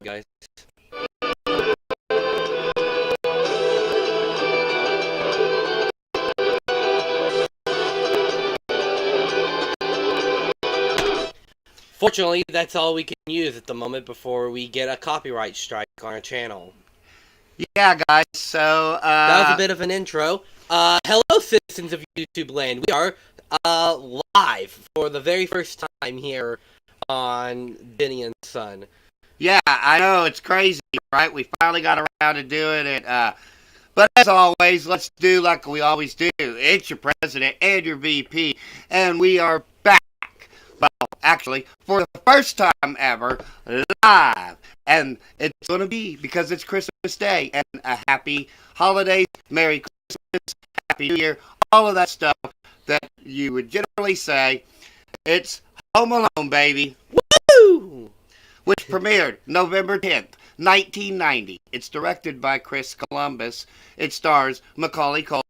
guys. Fortunately, that's all we can use at the moment before we get a copyright strike on our channel. Yeah, guys. So, That was a bit of an intro. Hello, citizens of YouTube land. We are live for the very first time here on Denny and Son. yeah, I know it's crazy, right? We finally got around to doing it. But as always, let's do like we always do. It's your president and your VP, and we are back. Well, actually, for the first time ever, live. And it's going to be because it's Christmas Day and a happy holidays, Merry Christmas, Happy New Year, all of that stuff that you would generally say. It's Home Alone, baby. Woo! Which premiered November 10th, 1990. It's directed by Chris Columbus. It stars Macaulay Culkin,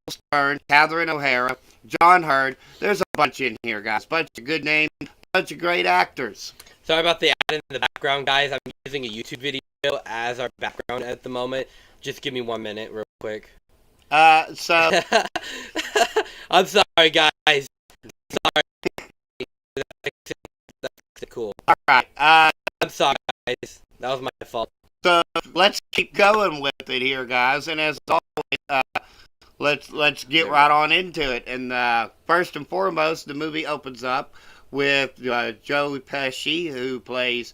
Stern, Catherine O'Hara, John Hurd. There's a bunch in here, guys. Bunch of good names, bunch of great actors. Sorry about the ad in the background, guys. I'm using a YouTube video as our background at the moment. Just give me 1 minute, real quick. So I'm sorry, guys. Sorry. That's cool. all right. I'm sorry, guys. That was my fault. So let's keep going with it here, guys. And as always, let's get right on into it. And first and foremost, the movie opens up with Joe Pesci, who plays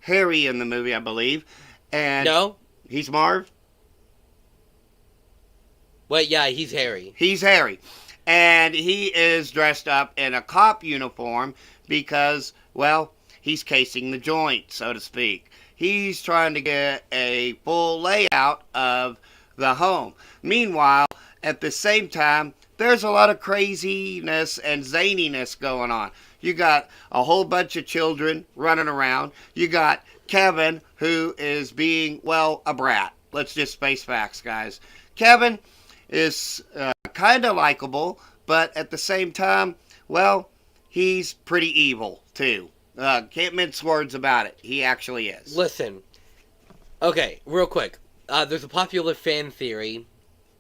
Harry in the movie, I believe. And No? he's Marv. Wait, yeah, he's Harry. He's Harry. And he is dressed up in a cop uniform because, well, he's casing the joint, so to speak. He's trying to get a full layout of the home. Meanwhile, at the same time, there's a lot of craziness and zaniness going on. You got a whole bunch of children running around. You got Kevin, who is being, well, a brat. Let's just face facts, guys. Kevin is kind of likable, but at the same time, well, he's pretty evil, too. Can't mince words about it. He actually is. Listen. Okay, real quick. There's a popular fan theory.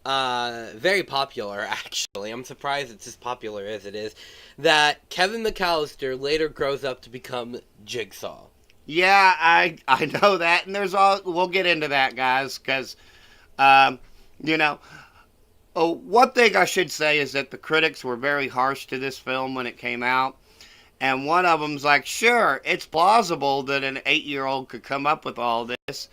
Very popular, actually. I'm surprised it's as popular as it is. That Kevin McAllister later grows up to become Jigsaw. Yeah, I know that, and we'll get into that, guys, because, you know, one thing I should say is that the critics were very harsh to this film when it came out. And one of them's like, sure, it's plausible that an 8-year-old could come up with all this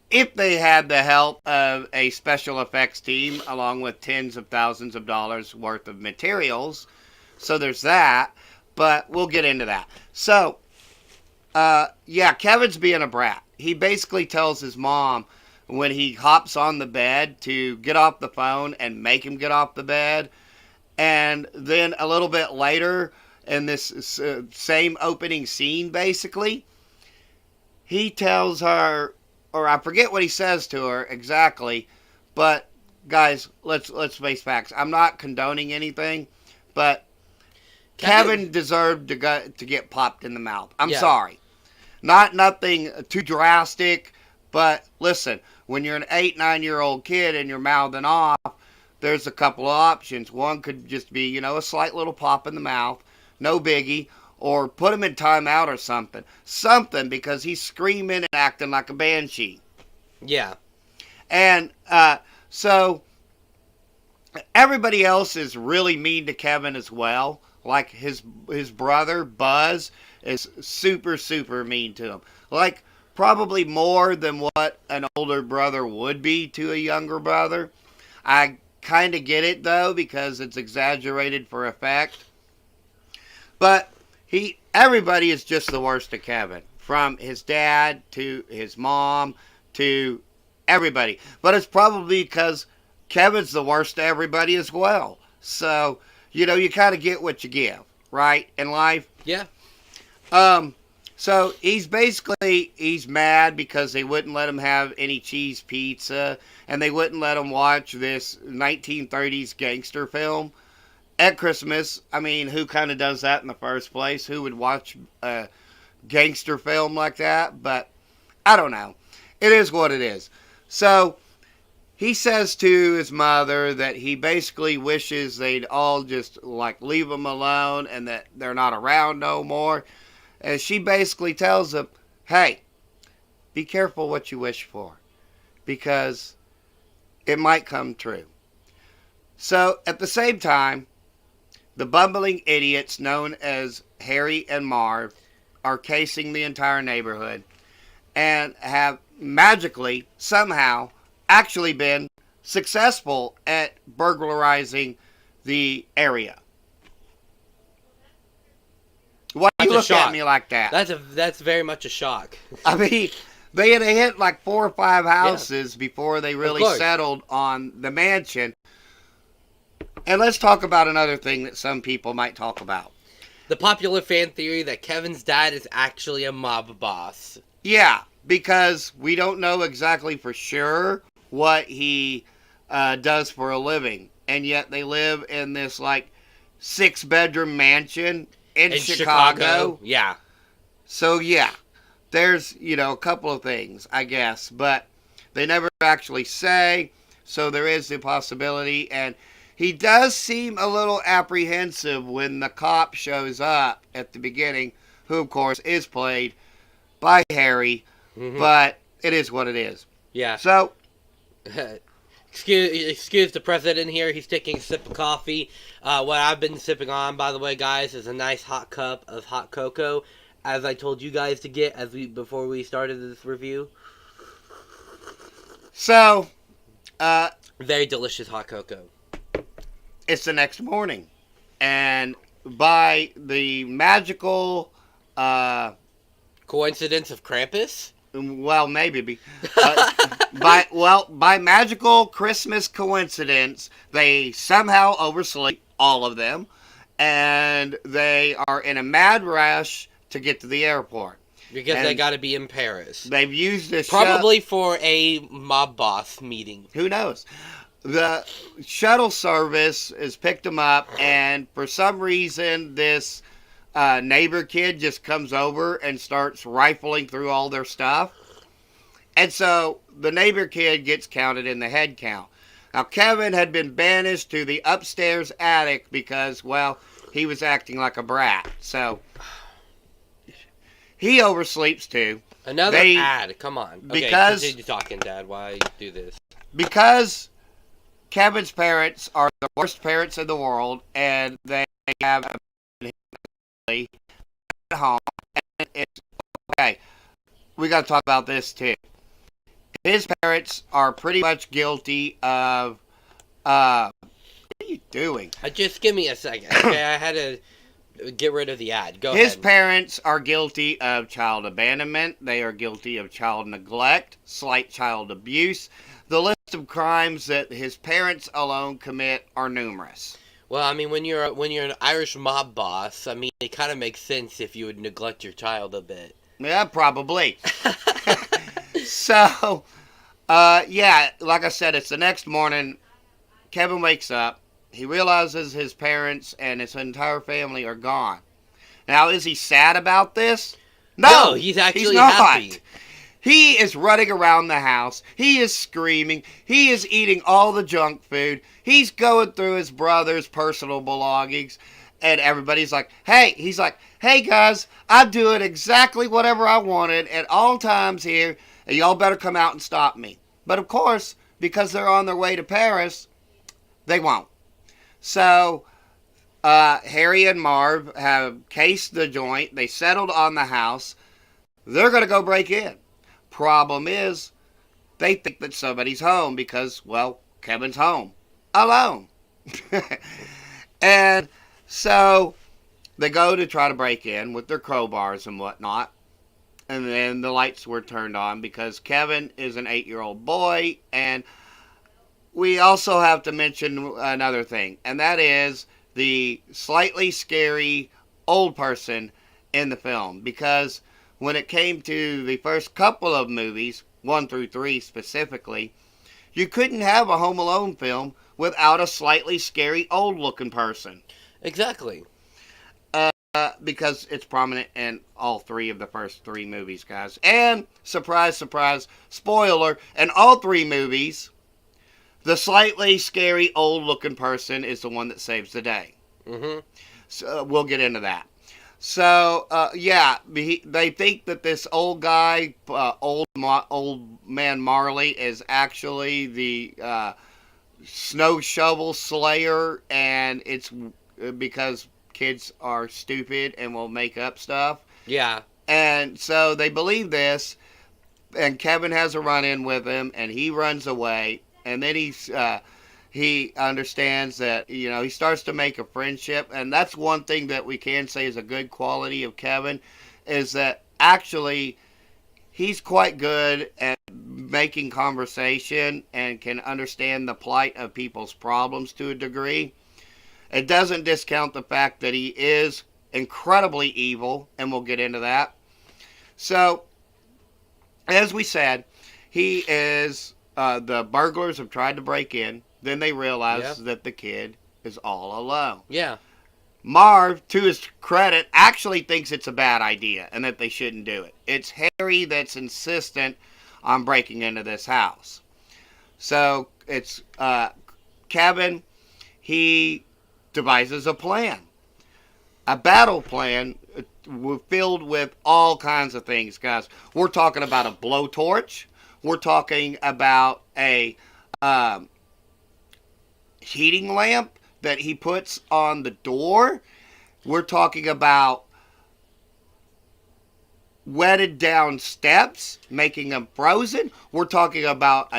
if they had the help of a special effects team along with tens of thousands of dollars worth of materials. So there's that, but we'll get into that. So, yeah, Kevin's being a brat. He basically tells his mom when he hops on the bed to get off the phone and make him get off the bed. And then a little bit later, in this same opening scene, basically, he tells her, or I forget what he says to her exactly, but guys, let's face facts. I'm not condoning anything, but Kevin deserved to get popped in the mouth. I'm sorry. Nothing too drastic, but listen, when you're an 8-9-year-old kid and you're mouthing off, there's a couple of options. One could just be, a slight little pop in the mouth. No biggie. Or put him in timeout or something. Something, because he's screaming and acting like a banshee. Yeah. And so everybody else is really mean to Kevin as well. Like his brother, Buzz, is super, super mean to him. Like probably more than what an older brother would be to a younger brother. I kind of get it, though, because it's exaggerated for effect. But everybody is just the worst to Kevin, from his dad to his mom to everybody. But it's probably because Kevin's the worst to everybody as well. So, you kind of get what you give, right, in life? Yeah. So he's mad because they wouldn't let him have any cheese pizza, and they wouldn't let him watch this 1930s gangster film at Christmas. I mean, who kind of does that in the first place? Who would watch gangster film like that, but I don't know. It is what it is. So he says to his mother that he basically wishes they'd all just like leave him alone and that they're not around no more. And she basically tells him, hey, be careful what you wish for because it might come true. So at the same time, the bumbling idiots known as Harry and Marv are casing the entire neighborhood and have magically, somehow, actually been successful at burglarizing the area. Why do you look at me like that? That's very much a shock. I mean, they had hit like 4 or 5 houses before they really settled on the mansion. And let's talk about another thing that some people might talk about. The popular fan theory that Kevin's dad is actually a mob boss. Yeah, because we don't know exactly for sure what he does for a living. And yet they live in this like 6-bedroom mansion in Chicago. Yeah. So yeah, there's, a couple of things, I guess. But they never actually say. So there is the possibility. And he does seem a little apprehensive when the cop shows up at the beginning, who, of course, is played by Harry, but it is what it is. Yeah. So, excuse the president here. He's taking a sip of coffee. What I've been sipping on, by the way, guys, is a nice hot cup of hot cocoa, as I told you guys to get before we started this review. So, very delicious hot cocoa. It's the next morning, and by the magical coincidence of Krampus? Well, maybe. By magical Christmas coincidence, they somehow oversleep, all of them, and they are in a mad rush to get to the airport. Because they got to be in Paris. They've used this probably for a mob boss meeting. Who knows? The shuttle service has picked them up, and for some reason, this neighbor kid just comes over and starts rifling through all their stuff. And so the neighbor kid gets counted in the head count. Now, Kevin had been banished to the upstairs attic because, well, he was acting like a brat. So he oversleeps too. Another ad. Come on. Because, okay, continue talking, Dad. Why do this? Because Kevin's parents are the worst parents in the world, and they have at home. And it's okay. We got to talk about this too. His parents are pretty much guilty of. What are you doing? Just give me a second. Okay, I had to get rid of the ad. Go ahead. His parents are guilty of child abandonment. They are guilty of child neglect, slight child abuse. The list of crimes that his parents alone commit are numerous. Well, I mean, when you're an Irish mob boss, I mean, it kind of makes sense if you would neglect your child a bit. Yeah, probably. So, yeah, like I said, it's the next morning. Kevin wakes up. He realizes his parents and his entire family are gone. Now, is he sad about this? No, he's actually not. happy. He is running around the house. He is screaming. He is eating all the junk food. He's going through his brother's personal belongings. And everybody's like, hey, he's like, hey guys, I'm doing exactly whatever I wanted at all times here. And y'all better come out and stop me. But of course, because they're on their way to Paris, they won't. So, Harry and Marv have cased the joint. They settled on the house. They're going to go break in. Problem is, they think that somebody's home because, well, Kevin's home. Alone. And so, they go to try to break in with their crowbars and whatnot. And then the lights were turned on because Kevin is an 8-year-old boy. And we also have to mention another thing. And that is the slightly scary old person in the film. Because when it came to the first couple of movies, 1 through 3 specifically, you couldn't have a Home Alone film without a slightly scary old-looking person. Exactly. because it's prominent in all three of the first three movies, guys. And surprise, surprise, spoiler, in all three movies, the slightly scary old-looking person is the one that saves the day. Mm-hmm. So we'll get into that. So yeah, they think that this old guy, old man Marley, is actually the snow shovel slayer, and it's because kids are stupid and will make up stuff. Yeah. And so they believe this, and Kevin has a run-in with him, and he runs away, and then he understands that, he starts to make a friendship, and that's one thing that we can say is a good quality of Kevin, is that actually he's quite good at making conversation and can understand the plight of people's problems to a degree. It doesn't discount the fact that he is incredibly evil, and we'll get into that. So, as we said, he is, the burglars have tried to break in. Then they realize that the kid is all alone. Yeah. Marv, to his credit, actually thinks it's a bad idea and that they shouldn't do it. It's Harry that's insistent on breaking into this house. So it's Kevin. He devises a plan. A battle plan filled with all kinds of things, guys. We're talking about a blowtorch. We're talking about a heating lamp that he puts on the door. We're talking about wetted down steps, making them frozen. We're talking about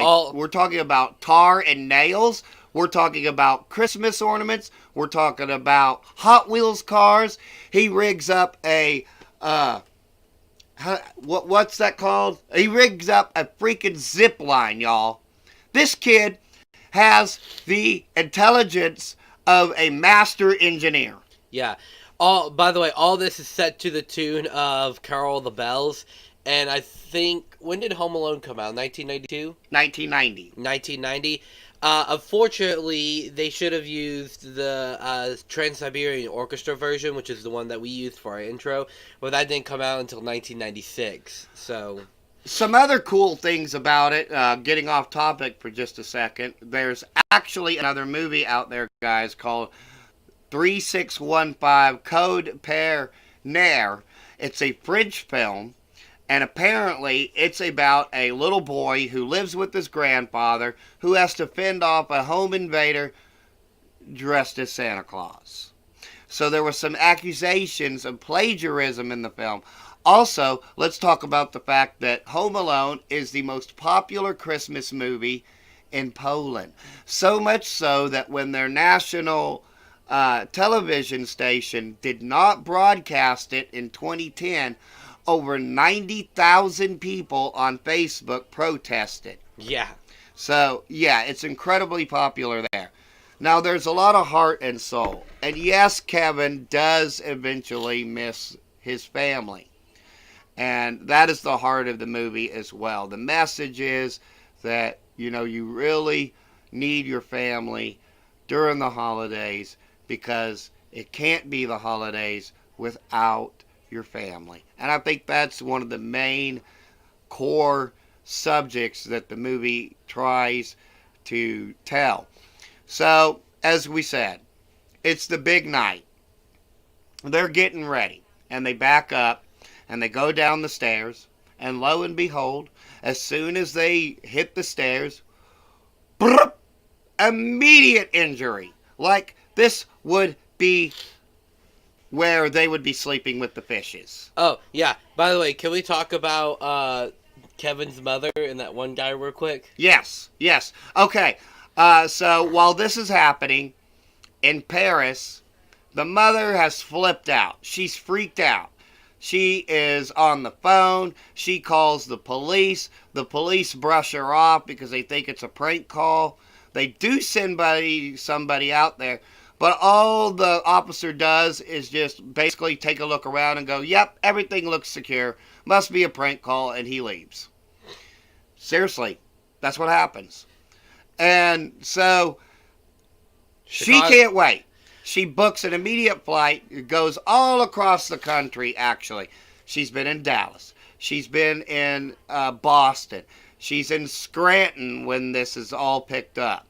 tar and nails. We're talking about Christmas ornaments. We're talking about Hot Wheels cars. He rigs up a what's that called? He rigs up a freaking zip line, y'all. This kid has the intelligence of a master engineer. Yeah. By the way, all this is set to the tune of Carol of the Bells. And I think, when did Home Alone come out? 1992? 1990. 1990. Unfortunately, they should have used the Trans-Siberian Orchestra version, which is the one that we used for our intro. But that didn't come out until 1996. So... Some other cool things about it, getting off topic for just a second, there's actually another movie out there, guys, called 3615 Code Per Nair. It's a French film, and apparently it's about a little boy who lives with his grandfather who has to fend off a home invader dressed as Santa Claus. So there were some accusations of plagiarism in the film. Also, let's talk about the fact that Home Alone is the most popular Christmas movie in Poland. So much so that when their national television station did not broadcast it in 2010, over 90,000 people on Facebook protested. Yeah. So, yeah, it's incredibly popular there. Now, there's a lot of heart and soul. And yes, Kevin does eventually miss his family. And that is the heart of the movie as well. The message is that, you really need your family during the holidays, because it can't be the holidays without your family. And I think that's one of the main core subjects that the movie tries to tell. So, as we said, it's the big night. They're getting ready, and they back up. And they go down the stairs, and lo and behold, as soon as they hit the stairs, immediate injury. Like this would be where they would be sleeping with the fishes. Oh, yeah. By the way, can we talk about Kevin's mother and that one guy real quick? Yes. Okay. So while this is happening in Paris, the mother has flipped out. She's freaked out. She is on the phone. She calls the police. The police brush her off because they think it's a prank call. They do send somebody out there. But all the officer does is just basically take a look around and go, yep, everything looks secure. Must be a prank call, and he leaves. Seriously, that's what happens. And so she can't wait. She books an immediate flight. It goes all across the country, actually. She's been in Dallas. She's been in Boston. She's in Scranton when this is all picked up.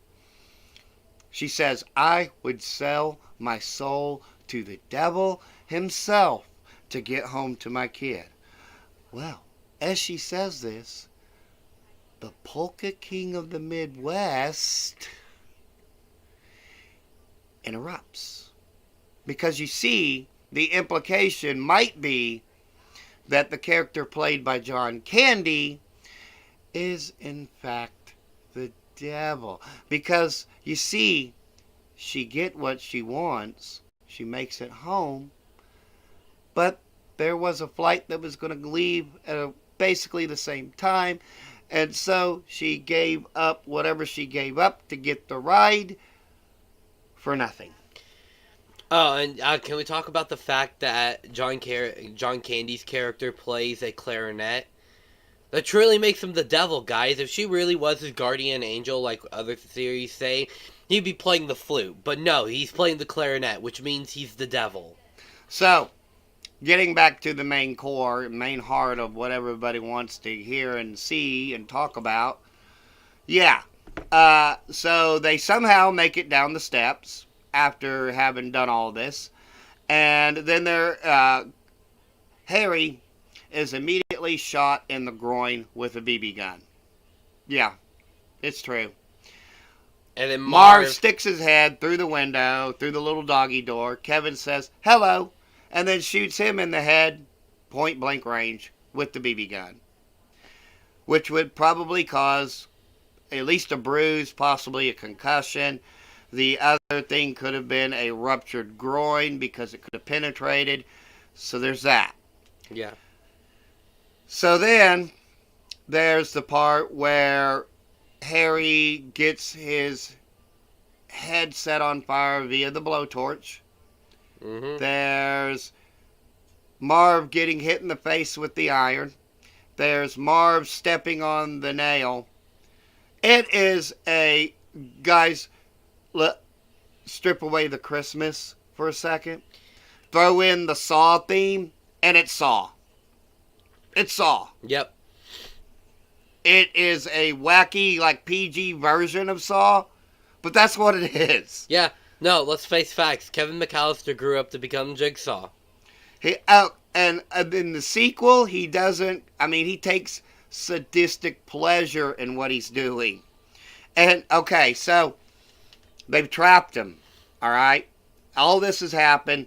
She says, I would sell my soul to the devil himself to get home to my kid. Well, as she says this, the polka king of the Midwest interrupts. Because you see, the implication might be that the character played by John Candy is in fact the devil. Because you see, she get what she wants, she makes it home, but there was a flight that was going to leave at basically the same time, and so she gave up whatever she gave up to get the ride for nothing. Oh, and can we talk about the fact that John Candy's character plays a clarinet? That truly makes him the devil, guys. If she really was his guardian angel, like other series say, he'd be playing the flute. But no, he's playing the clarinet, which means he's the devil. So, getting back to the main core, main heart of what everybody wants to hear and see and talk about. Yeah. So they somehow make it down the steps after having done all this. And then Harry is immediately shot in the groin with a BB gun. Yeah, it's true. And then Marv sticks his head through the window, through the little doggy door. Kevin says, hello, and then shoots him in the head, point blank range, with the BB gun. Which would probably cause at least a bruise, possibly a concussion. The other thing could have been a ruptured groin because it could have penetrated. So there's that. Yeah. So then there's the part where Harry gets his head set on fire via the blowtorch. Mm-hmm. There's Marv getting hit in the face with the iron. There's Marv stepping on the nail. It is guys, strip away the Christmas for a second. Throw in the Saw theme, and it's Saw. It's Saw. Yep. It is a wacky, like PG version of Saw, but that's what it is. Yeah. No, let's face facts. Kevin McAllister grew up to become Jigsaw. And in the sequel, he doesn't. I mean, he takes sadistic pleasure in what he's doing. And okay, so they've trapped him. All right, all this has happened.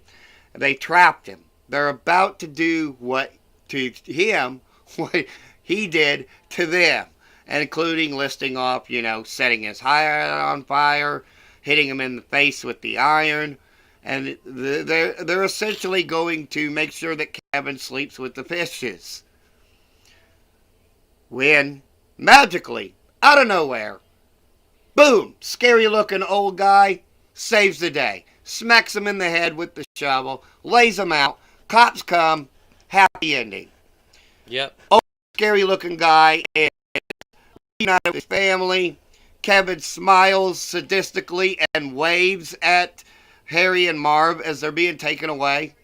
They trapped him. They're about to do what to him what he did to them, including listing off, setting his head on fire, hitting him in the face with the iron, and they're essentially going to make sure that Kevin sleeps with the fishes. When, magically, out of nowhere, boom, scary-looking old guy saves the day, smacks him in the head with the shovel, lays him out, cops come, happy ending. Yep. Old scary-looking guy is reunited with his family. Kevin smiles sadistically and waves at Harry and Marv as they're being taken away.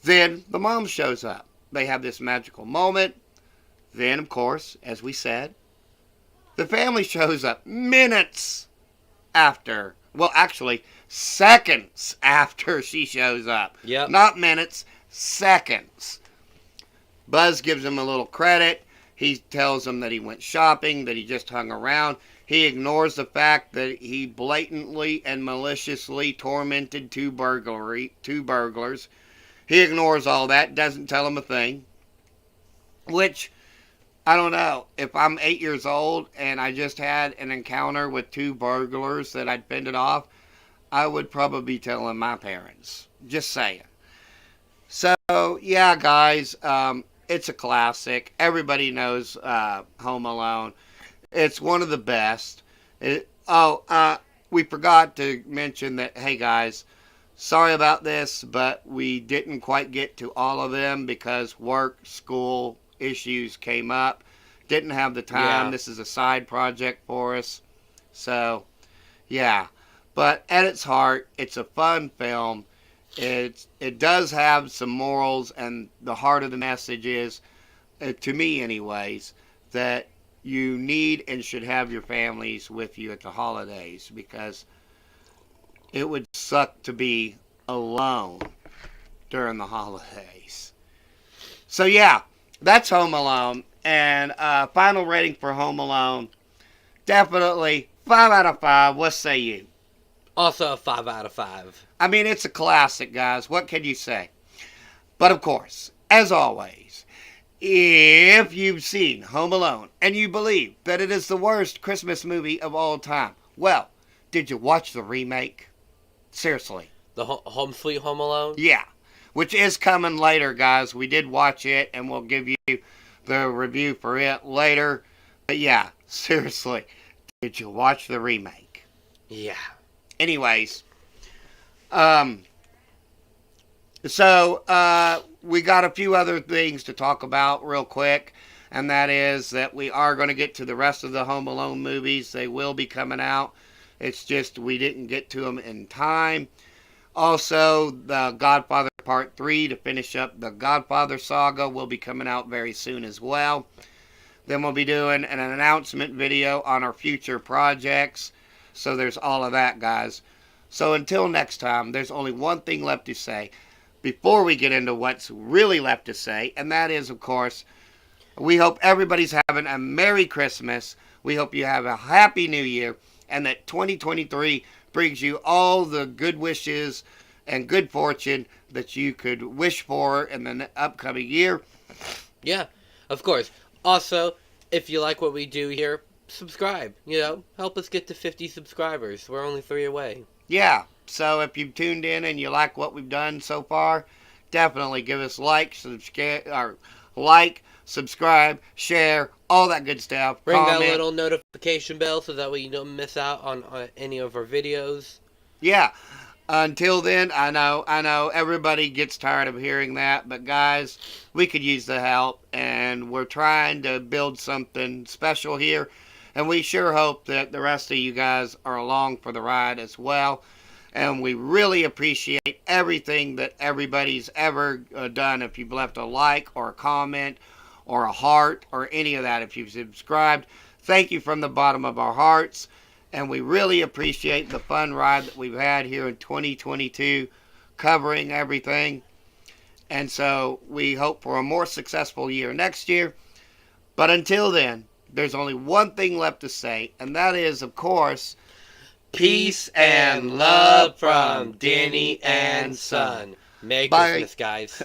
Then the mom shows up. They have this magical moment. Then, of course, as we said, the family shows up minutes after. Well, actually, seconds after she shows up. Yep. Not minutes, seconds. Buzz gives him a little credit. He tells him that he went shopping, that he just hung around. He ignores the fact that he blatantly and maliciously tormented two burglars. He ignores all that, doesn't tell him a thing. Which, I don't know, if I'm 8 years old and I just had an encounter with two burglars that I'd fended off, I would probably be telling my parents. Just saying. So, yeah, guys, it's a classic. Everybody knows Home Alone. It's one of the best. We forgot to mention that, hey, guys, sorry about this, but we didn't quite get to all of them because work, school issues came up. Didn't have the time. Yeah. This is a side project for us. So, yeah. But at its heart, it's a fun film. It does have some morals, and the heart of the message is, to me anyways, that you need and should have your families with you at the holidays, because it would suck to be alone during the holidays. So yeah, that's Home Alone. And final rating for Home Alone, definitely 5 out of 5. What say you? Also a 5 out of 5. I mean, it's a classic, guys. What can you say? But of course, as always, if you've seen Home Alone and you believe that it is the worst Christmas movie of all time, well, did you watch the remake? Seriously. The Home Sweet Home Alone? Yeah. Which is coming later, guys. We did watch it, and we'll give you the review for it later. But yeah, seriously, did you watch the remake? Yeah. Anyways, so we got a few other things to talk about real quick, and that is that we are going to get to the rest of the Home Alone movies. They will be coming out. It's just we didn't get to them in time. Also, the Godfather Part 3 to finish up the Godfather saga will be coming out very soon as well. Then we'll be doing an announcement video on our future projects. So there's all of that, guys. So until next time, there's only one thing left to say before we get into what's really left to say. And that is, of course, we hope everybody's having a Merry Christmas. We hope you have a Happy New Year. And that 2023 brings you all the good wishes and good fortune that you could wish for in the upcoming year. Yeah, of course. Also, if you like what we do here, subscribe. Help us get to 50 subscribers. We're only 3 away. Yeah, so if you've tuned in and you like what we've done so far, definitely give us subscribe, share, all that good stuff. Ring Comment. that little notification bell so that way you don't miss out on any of our videos. Yeah. Until then, I know everybody gets tired of hearing that, but guys, we could use the help, and we're trying to build something special here, and we sure hope that the rest of you guys are along for the ride as well, and we really appreciate everything that everybody's ever done. If you've left a like or a comment or a heart or any of that, if you've subscribed, thank you from the bottom of our hearts. And we really appreciate the fun ride that we've had here in 2022, covering everything. And so we hope for a more successful year next year. But until then, there's only one thing left to say, and that is, of course, peace and love from Denny and Son. Merry Christmas, guys.